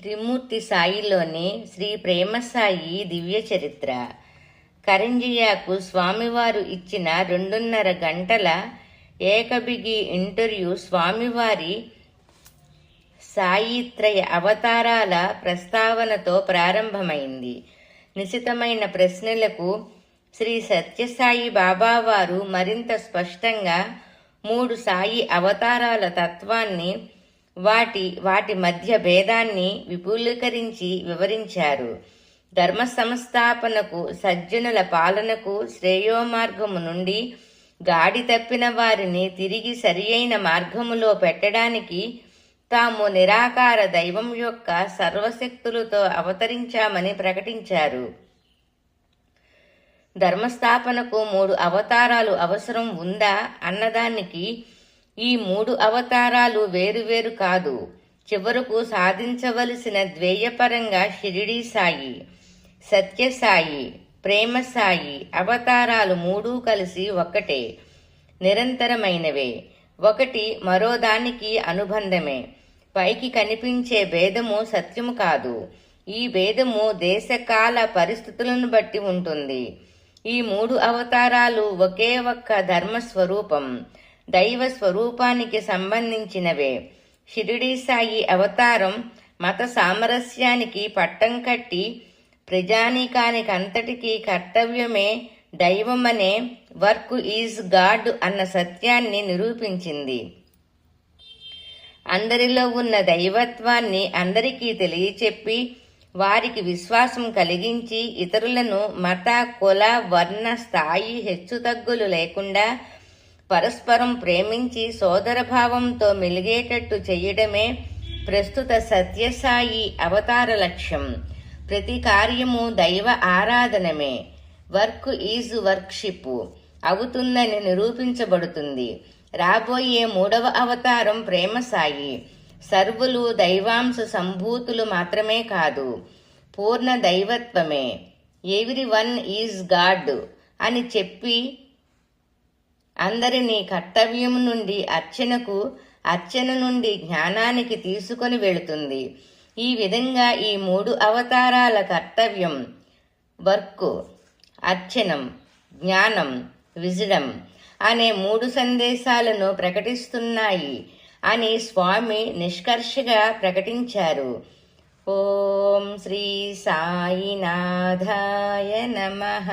త్రిమూర్తి సాయిలోని శ్రీ ప్రేమసాయి దివ్య చరిత్ర. కరంజియాకు స్వామివారు ఇచ్చిన 2.5 గంటల ఏకబిగి ఇంటర్వ్యూ స్వామివారి సాయిత్రయ అవతారాల ప్రస్తావనతో ప్రారంభమైంది. నిశితమైన ప్రశ్నలకు శ్రీ సత్యసాయి బాబావారు మరింత స్పష్టంగా 3 సాయి అవతారాల తత్వాన్ని, వాటి మధ్య భేదాన్ని విపులీకరించి వివరించారు. ధర్మ సంస్థాపనకు, సజ్జనుల పాలనకు, శ్రేయోమార్గము నుండి గాడి తప్పిన వారిని తిరిగి సరియైన మార్గములో పెట్టడానికి తాము నిరాకార దైవం యొక్క సర్వశక్తులతో అవతరించామని ప్రకటించారు. ధర్మస్థాపనకు 3 అవతారాలు అవసరం ఉందా అన్నదానికి ఈ 3 అవతారాలు వేరువేరు కాదు. చివరకు సాధించవలసిన ధ్యేయపరంగా షిరిడీ సాయి, సత్యసాయి, ప్రేమసాయి అవతారాలు 3 కలిసి ఒక్కటే, నిరంతరమైనవే. ఒకటి మరోదానికి అనుబంధమే. పైకి కనిపించే భేదము సత్యము కాదు. ఈ భేదము దేశకాల పరిస్థితులను బట్టి ఉంటుంది. ఈ 3 అవతారాలు ఒకే ఒక్క ధర్మస్వరూపం, దైవ స్వరూపానికి సంబంధించినవే. షిరిడీ సాయి అవతారం మత సామరస్యానికి పట్టం కట్టి ప్రజానీకానికంతటికీ కర్తవ్యమే దైవమనే, వర్క్ ఈజ్ గాడ్ అన్న సత్యాన్ని నిరూపించింది. అందరిలో ఉన్న దైవత్వాన్ని అందరికీ తెలియచెప్పి వారికి విశ్వాసం కలిగించి ఇతరులను మత, కుల, వర్ణ, స్థాయి హెచ్చుతగ్గులు లేకుండా పరస్పరం ప్రేమించి సోదరభావంతో మెలిగేటట్టు చేయడమే ప్రస్తుత సత్యసాయి అవతార లక్ష్యం. ప్రతి కార్యము దైవ ఆరాధనమే. వర్క్ ఈజ్ వర్క్షిప్ అవుతుందని నిరూపించబడుతుంది. రాబోయే 3వ అవతారం ప్రేమసాయి. సర్వులు దైవాంశ సంభూతులు మాత్రమే కాదు, పూర్ణ దైవత్వమే. ఎవ్రీవన్ ఈజ్ గాడ్ అని చెప్పి అందరినీ కర్తవ్యం నుండి అర్చనకు, అర్చన నుండి జ్ఞానానికి తీసుకొని వెళుతుంది. ఈ విధంగా ఈ 3 అవతారాల కర్తవ్యం, వర్క్, అర్చనం, జ్ఞానం, విజడం అనే 3 సందేశాలను ప్రకటిస్తున్నాయి అని స్వామి నిష్కర్షగా ప్రకటించారు. ఓం శ్రీ సాయినాథాయ నమః.